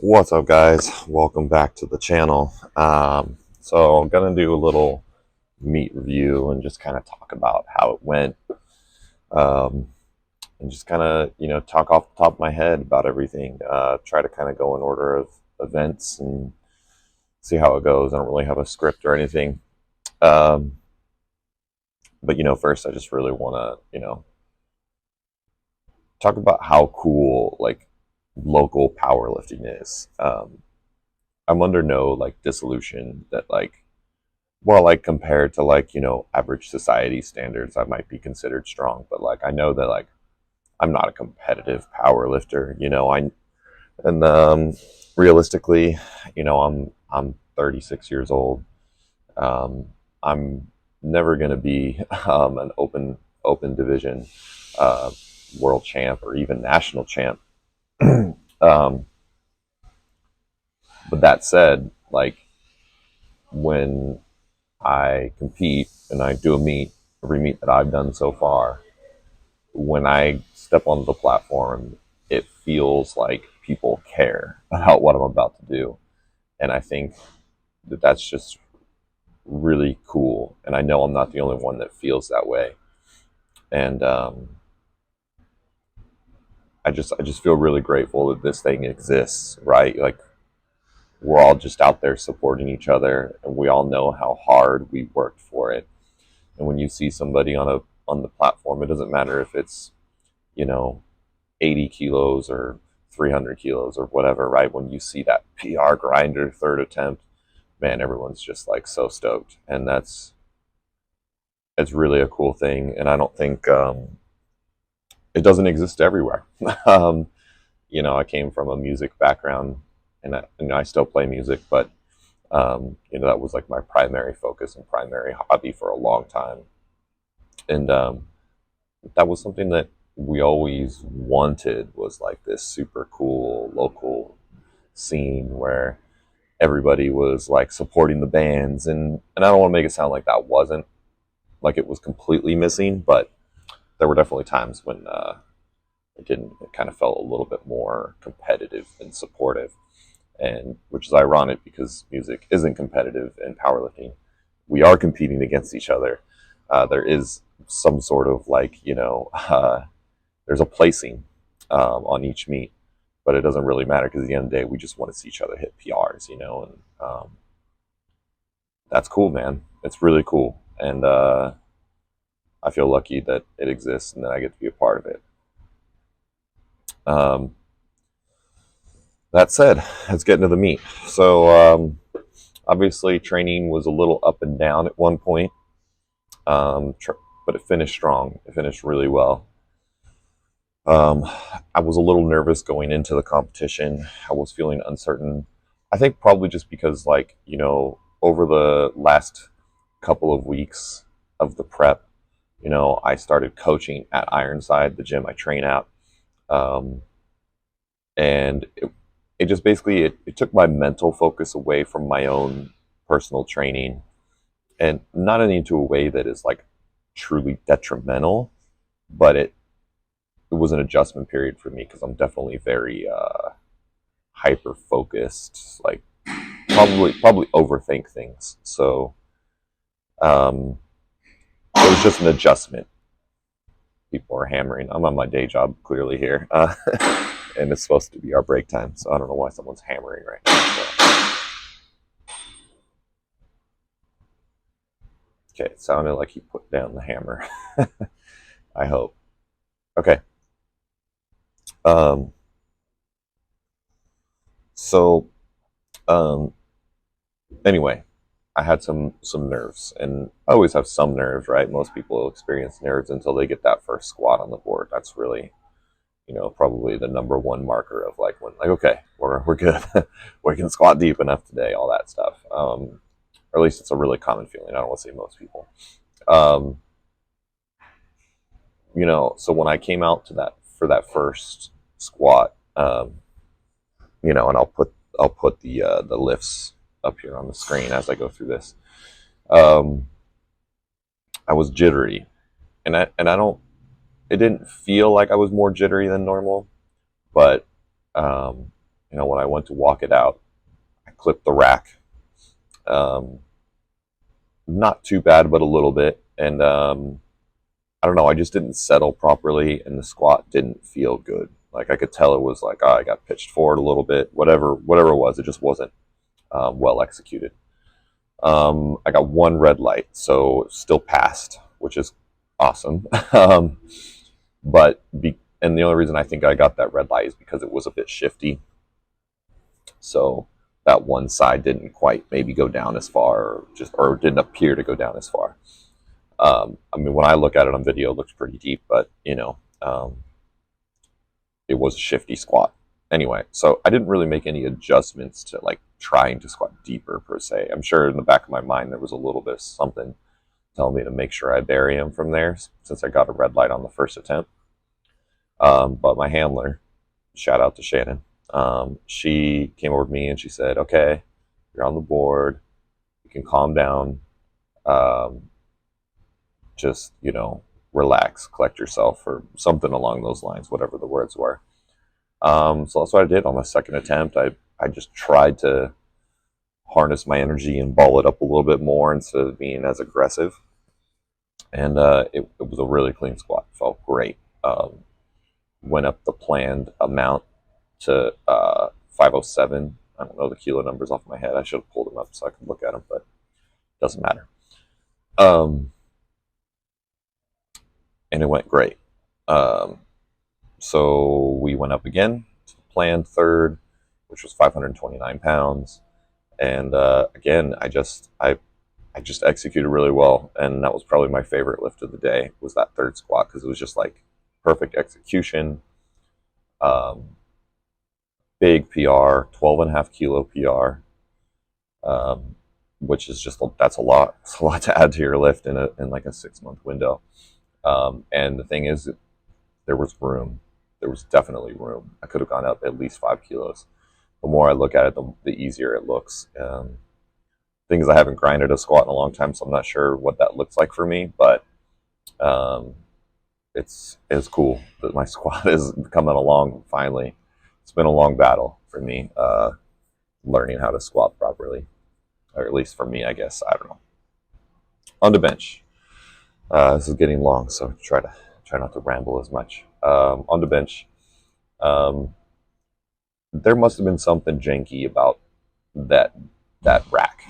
What's up, guys? Welcome back to the channel. So I'm gonna do a little meet review and just kind of talk about how it went, um, and just kind of talk off the top of my head about everything. Try to kind of go in order of events and see how it goes. I don't really have a script or anything, um, but first I just really want to talk about how cool like local powerlifting is. I'm under no like disillusion that like compared to average society standards, I might be considered strong, but like I know that like I'm not a competitive power lifter. And realistically, I'm 36 years old. I'm never gonna be an open division uh, world champ or even national champ. um, but that said, like when I compete and I do a meet, every meet that I've done so far, when I step onto the platform, it feels like people care about what I'm about to do. And I think that that's just really cool. And I know I'm not the only one that feels that way. And I just feel really grateful that this thing exists, right? Like we're all just out there supporting each other, and we all know how hard we worked for it. And when you see somebody on the platform, it doesn't matter if it's you know 80 kilos or 300 kilos or whatever, right? When you see that PR grinder third attempt, man, everyone's just like so stoked, and it's really a cool thing. And I don't think it doesn't exist everywhere. um, I came from a music background, and I still play music, but that was like my primary focus and primary hobby for a long time. And that was something that we always wanted, was like this super cool local scene where everybody was like supporting the bands. And I don't want to make it sound like that wasn't like it was completely missing, but there were definitely times when it kind of felt a little bit more competitive and supportive, and which is ironic because music isn't competitive in powerlifting. We are competing against each other. There is some sort of there's a placing on each meet, but it doesn't really matter because at the end of the day, we just want to see each other hit PRs, and that's cool, man. It's really cool, and I feel lucky that it exists and that I get to be a part of it. Um, that said, let's get into the meet. So obviously, training was a little up and down at one point, but it finished strong. It finished really well. Um, I was a little nervous going into the competition. I was feeling uncertain. I think probably just because, over the last couple of weeks of the prep, I started coaching at Ironside, the gym I train at. Um, and it just basically it took my mental focus away from my own personal training, and not into a way that is like truly detrimental, but it was an adjustment period for me because I'm definitely very hyper focused, like probably overthink things. So um, it was just an adjustment. People are hammering. I'm on my day job clearly here, and it's supposed to be our break time, so I don't know why someone's hammering right now. So. Okay, it sounded like he put down the hammer. I hope. Okay. Um, so um, anyway, I had some nerves, and I always have some nerves, right? Most people experience nerves until they get that first squat on the board. That's really, probably the number one marker of like when, like, okay, we're good, we can squat deep enough today, all that stuff. Or at least it's a really common feeling. I don't want to say most people. Um, so when I came out to that for that first squat, and I'll put the lifts up here on the screen as I go through this. Um, I was jittery, and I don't. It didn't feel like I was more jittery than normal, but um, when I went to walk it out, I clipped the rack. Not too bad, but a little bit. And I don't know, I just didn't settle properly, and the squat didn't feel good. Like I could tell it was like, oh, I got pitched forward a little bit, whatever it was, it just wasn't well executed. I got one red light, so still passed, which is awesome. And the only reason I think I got that red light is because it was a bit shifty. So that one side didn't quite maybe go down as far, or didn't appear to go down as far. I mean, when I look at it on video, it looks pretty deep, but it was a shifty squat. Anyway, so I didn't really make any adjustments to like trying to squat deeper per se. I'm sure in the back of my mind there was a little bit of something telling me to make sure I bury him from there, since I got a red light on the first attempt. But my handler, shout out to Shannon, she came over to me and she said, okay, you're on the board, you can calm down, just, relax, collect yourself, or something along those lines, whatever the words were. So that's what I did on the second attempt. I just tried to harness my energy and ball it up a little bit more instead of being as aggressive. And it was a really clean squat. Felt great. Went up the planned amount to 507. I don't know the kilo numbers off my head. I should have pulled them up so I could look at them, but it doesn't matter. And it went great. So we went up again to the planned third, which was 529 pounds. And again, I just executed really well, and that was probably my favorite lift of the day, was that third squat, because it was just like perfect execution. Big PR, 12.5 kilo PR, which is just, that's a lot. It's a lot to add to your lift in like a 6-month window. And the thing is, there was room. There was definitely room. I could have gone up at least 5 kilos. The more I look at it, the easier it looks. Thing is, I haven't grinded a squat in a long time, so I'm not sure what that looks like for me, but it's cool that my squat is coming along finally. It's been a long battle for me, learning how to squat properly, or at least for me, I guess. I don't know. On the bench. This is getting long, so try not to ramble as much. On the bench, there must have been something janky about that rack,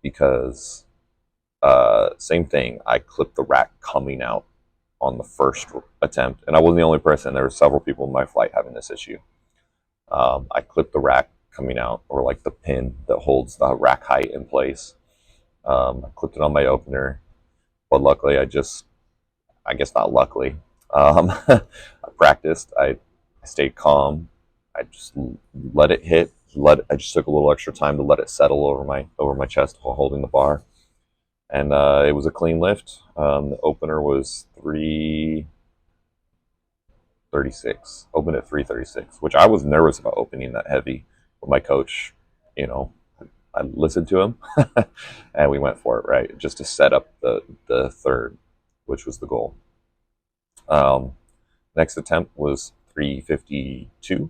because same thing. I clipped the rack coming out on the first attempt, and I wasn't the only person. There were several people in my flight having this issue. I clipped the rack coming out, or like the pin that holds the rack height in place. I clipped it on my opener, but luckily I guess not luckily, I practiced. I stayed calm. I just let it hit. I just took a little extra time to let it settle over my chest while holding the bar, and it was a clean lift. The opener was 336. Opened at 336, which I was nervous about opening that heavy, but my coach, I listened to him, and we went for it, right, just to set up the third, which was the goal. Next attempt was 352,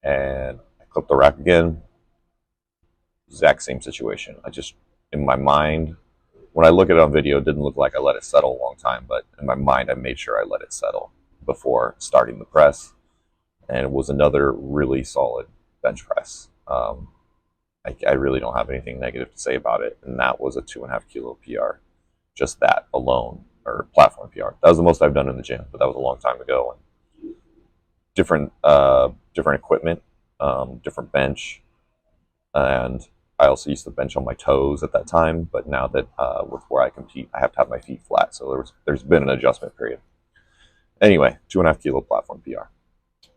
and I clipped the rack again. Exact same situation. I just, in my mind, when I look at it on video, it didn't look like I let it settle a long time, but in my mind, I made sure I let it settle before starting the press, and it was another really solid bench press. I really don't have anything negative to say about it, and that was a 2.5 kilo PR. Just that alone, or platform PR. That was the most I've done in the gym, but that was a long time ago. And different equipment, different bench, and I also used to bench on my toes at that time. But now that with where I compete, I have to have my feet flat, so there's been an adjustment period. Anyway, 2.5 kilo platform PR.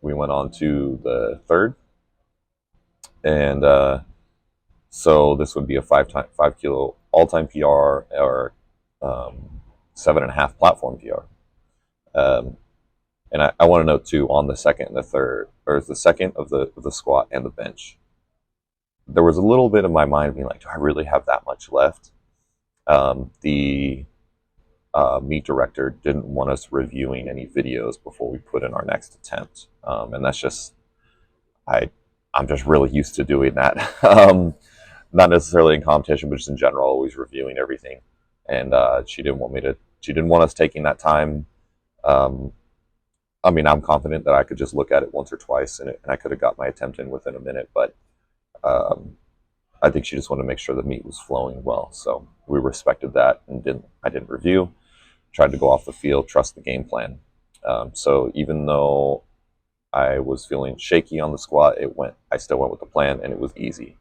We went on to the third, and so this would be a 5 kilo all-time PR, or 7.5 platform PR. And I want to note too, on the second and the third, or the second of the squat and the bench, there was a little bit of my mind being like, do I really have that much left? The meet director didn't want us reviewing any videos before we put in our next attempt, and that's just, I I'm just really used to doing that. Not necessarily in competition, but just in general, always reviewing everything. And she didn't want me to. She didn't want us taking that time. Um, I mean, I'm confident that I could just look at it once or twice, and I could have got my attempt in within a minute. But um, I think she just wanted to make sure the meat was flowing well. So we respected that and didn't. I didn't review. Tried to go off the field, trust the game plan. So even though I was feeling shaky on the squat, I still went with the plan, and it was easy.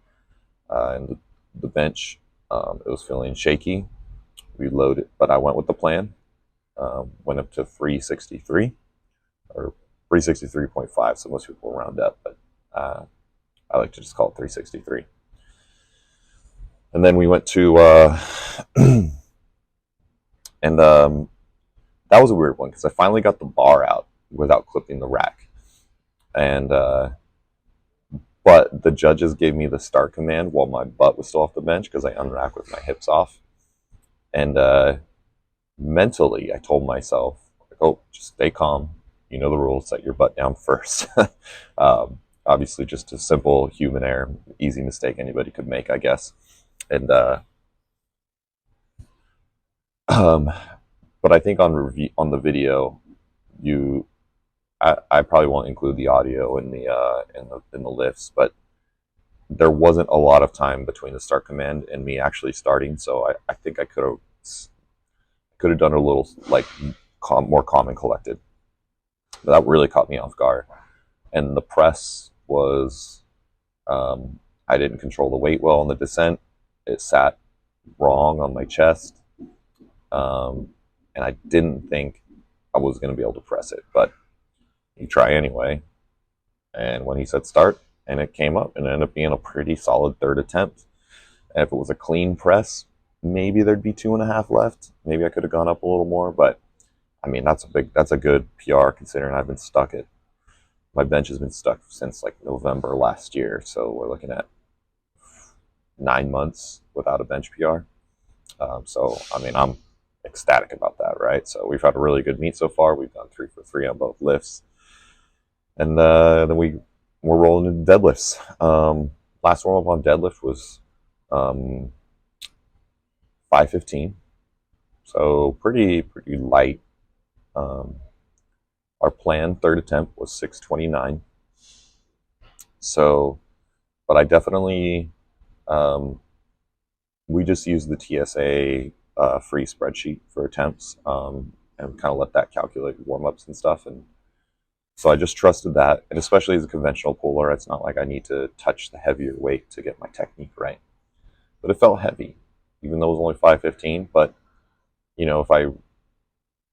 And the bench, it was feeling shaky. We loaded, but I went with the plan. Went up to 363 or 363.5. So most people round up, but I like to just call it 363. And then we went to, and that was a weird one because I finally got the bar out without clipping the rack. And but the judges gave me the start command while my butt was still off the bench because I unracked with my hips off. And mentally, I told myself, like, "Oh, just stay calm. You know the rules. Set your butt down first." Obviously, just a simple human error, easy mistake anybody could make, I guess. And um, but I think on the video, you I probably won't include the audio in the lifts, but there wasn't a lot of time between the start command and me actually starting, so I think I could have done a little like more calm and collected. But that really caught me off guard. And the press was I didn't control the weight well in the descent. It sat wrong on my chest, and I didn't think I was going to be able to press it, but you try anyway. And when he said start, and it came up, and it ended up being a pretty solid third attempt. And if it was a clean press, maybe there'd be 2.5 left. Maybe I could have gone up a little more, but I mean that's a good PR considering I've been stuck at my bench has been stuck since like November last year. So we're looking at 9 months without a bench PR. So I mean I'm ecstatic about that, right? So we've had a really good meet so far. We've done 3 for 3 on both lifts, and then we're rolling into deadlifts. Last warm up on deadlift was 515, so pretty light. Our planned third attempt was 629. So, but I definitely we just used the TSA free spreadsheet for attempts, and kind of let that calculate warm ups and stuff. And so I just trusted that. And especially as a conventional puller, it's not like I need to touch the heavier weight to get my technique right. But it felt heavy, even though it was only 515. But you know,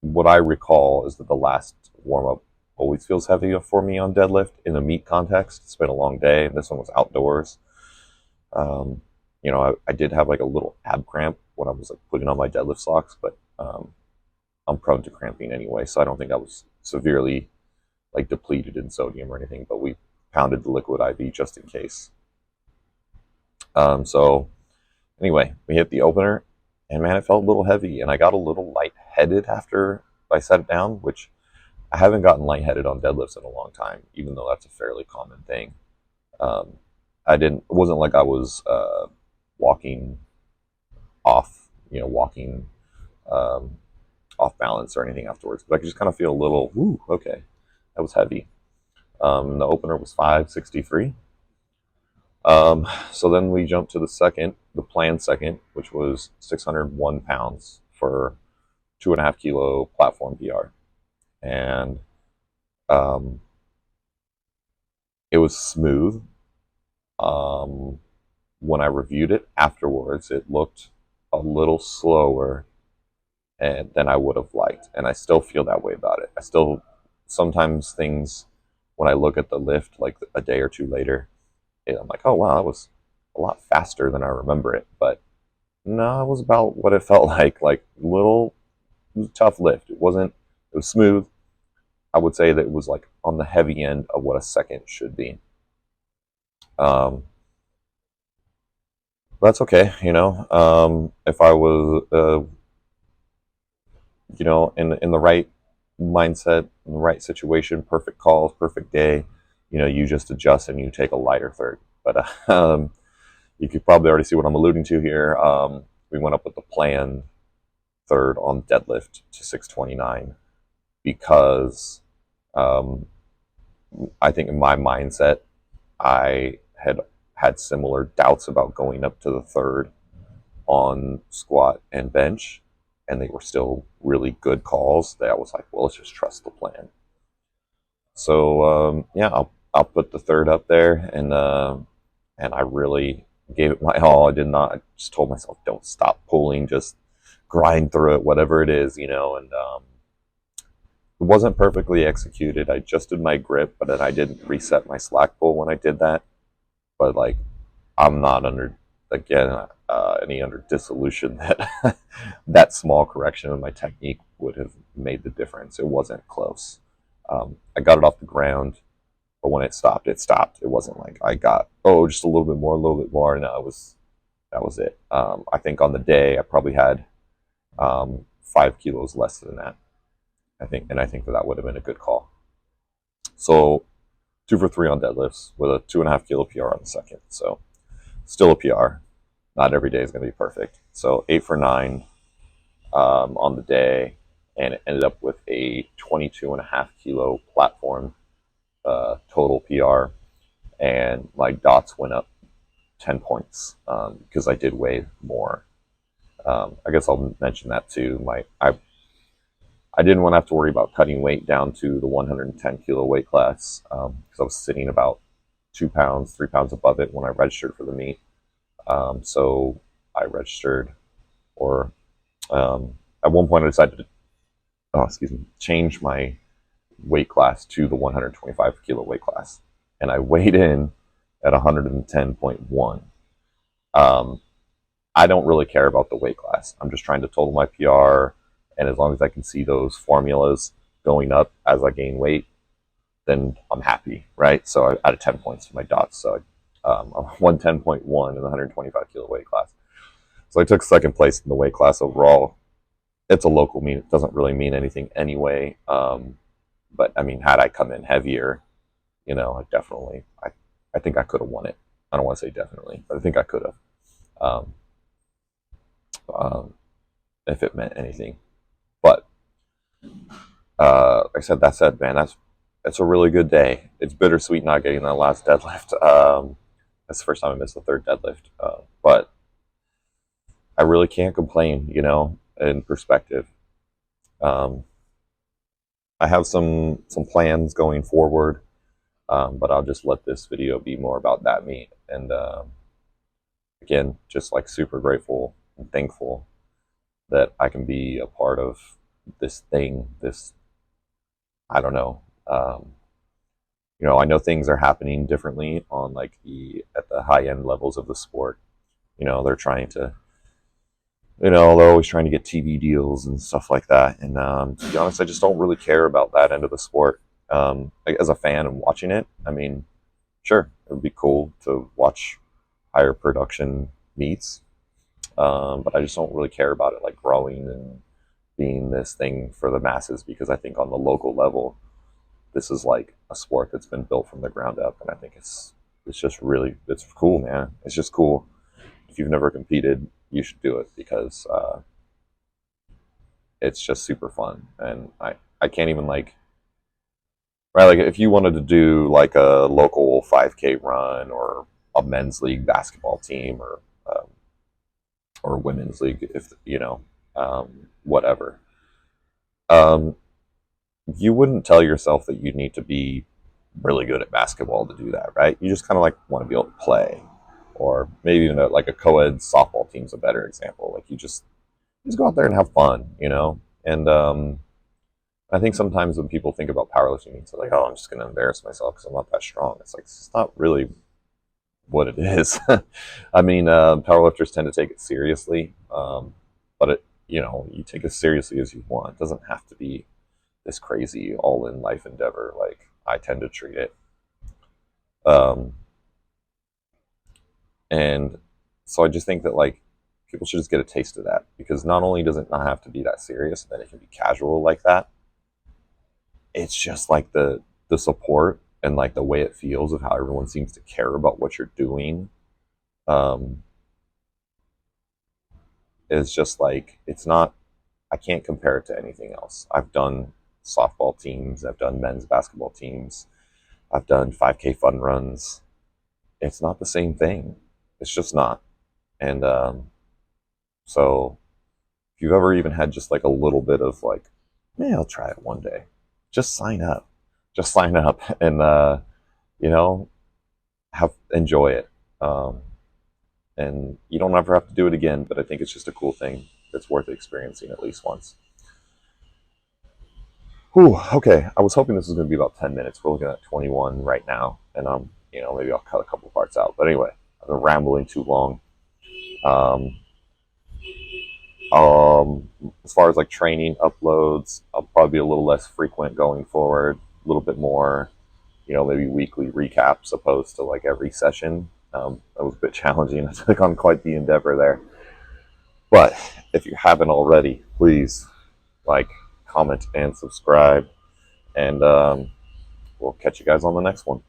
what I recall is that the last warm up always feels heavy for me on deadlift in a meet context. It's been a long day, and this one was outdoors. You know, I did have like a little ab cramp when I was like putting on my deadlift socks, but I'm prone to cramping anyway, so I don't think I was severely like depleted in sodium or anything. But we pounded the liquid IV just in case. So anyway, we hit the opener, and man, it felt a little heavy, and I got a little lightheaded after I set it down, which I haven't gotten lightheaded on deadlifts in a long time, even though that's a fairly common thing. It wasn't like I was walking off, walking off balance or anything afterwards, but I could just kind of feel a little, ooh, okay, that was heavy. The opener was 563. So then we jumped to the planned second, which was 601 pounds for 2.5 kilo platform PR. And it was smooth. When I reviewed it afterwards, it looked a little slower than I would have liked. And I still feel that way about it. Sometimes things, when I look at the lift like a day or two later, I'm like, oh wow, that was a lot faster than I remember it. But no, it was about what it felt like little, it was a tough lift. It was smooth. I would say that it was like on the heavy end of what a second should be. That's okay, if I was, in the right mindset, in the right situation, perfect calls, perfect day, you just adjust and you take a lighter third. But you could probably already see what I'm alluding to here. We went up with the planned third on deadlift to 629 because I think in my mindset, I had similar doubts about going up to the third on squat and bench, and they were still really good calls. That I was like, well, let's just trust the plan. So yeah, I'll put the third up there, and I really gave it my all. I did not. I just told myself, don't stop pulling, just grind through it, whatever it is, And it wasn't perfectly executed. I adjusted my grip, but then I didn't reset my slack pull when I did that. But like, I'm not under again any under disillusion that that small correction in my technique would have made the difference. It wasn't close. I got it off the ground, but when it stopped, it stopped. It wasn't like I got just a little bit more, a little bit more. No, that was it. I think on the day I probably had 5 kilos less than that. I think that would have been a good call. So 2 for 3 on deadlifts with a 2.5 kilo PR on the second. So still a PR. Not every day is going to be perfect. So 8 for 9 on the day, and it ended up with a 22.5 kilo platform total PR, and my dots went up 10 points because I did weigh more. I guess I'll mention that too. I didn't want to have to worry about cutting weight down to the 110 kilo weight class because I was sitting about 2 pounds, 3 pounds above it when I registered for the meet. So I registered, or at one point I decided to, change my weight class to the 125 kilo weight class, and I weighed in at 110.1. I don't really care about the weight class. I'm just trying to total my PR, and as long as I can see those formulas going up as I gain weight, then I'm happy, right? So I added 10 points to my dots. So I'm 110.1 in the 125 kilo weight class. So I took second place in the weight class overall. It's a local meet. It doesn't really mean anything anyway. But I mean, had I come in heavier, I think I could have won it. I don't want to say definitely, but I think I could have. If it meant anything. But like I said, man, it's a really good day. It's bittersweet not getting that last deadlift. That's the first time I missed the third deadlift. But I really can't complain, in perspective. I have some plans going forward, but I'll just let this video be more about that meet. And again, just like super grateful and thankful that I can be a part of this thing. I don't know. I know things are happening differently on at the high end levels of the sport. They're trying to, they're always trying to get TV deals and stuff like that. And to be honest, I just don't really care about that end of the sport. As a fan and watching it, I mean, sure, it would be cool to watch higher production meets, but I just don't really care about it growing and being this thing for the masses, because I think on the local level, this is a sport that's been built from the ground up, and I think it's cool, man. It's just cool. If you've never competed, you should do it, because it's just super fun. And I can't even right, if you wanted to do a local 5K run, or a men's league basketball team, or women's league, if whatever, you wouldn't tell yourself that you need to be really good at basketball to do that, right? You just kind of want to be able to play, or maybe even a co-ed softball team's a better example. You just go out there and have fun, And I think sometimes when people think about powerlifting, it's oh, I'm just going to embarrass myself because I'm not that strong. It's not really what it is. I mean, powerlifters tend to take it seriously, but you take it as seriously as you want. It doesn't have to be this crazy all-in life endeavor like I tend to treat it. And so I just think that people should just get a taste of that, because not only does it not have to be that serious, then it can be casual like that. It's just the support and like the way it feels of how everyone seems to care about what you're doing, is just like, it's not, I can't compare it to anything else. I've done softball teams, I've done men's basketball teams, I've done 5K fun runs. It's not the same thing. It's just not. And so if you've ever even had just like a little bit of like, man, I'll try it one day, just sign up. Just sign up and you know, enjoy it. And you don't ever have to do it again, but I think it's just a cool thing that's worth experiencing at least once. Whew, okay, I was hoping this was going to be about 10 minutes. We're looking at 21 right now, and maybe I'll cut a couple parts out. But anyway, I've been rambling too long. Um, as far as like training uploads, I'll probably be a little less frequent going forward, a little bit more, maybe weekly recaps opposed to like every session. That was a bit challenging. I took on quite the endeavor there. But if you haven't already, please like, comment, and subscribe. And we'll catch you guys on the next one.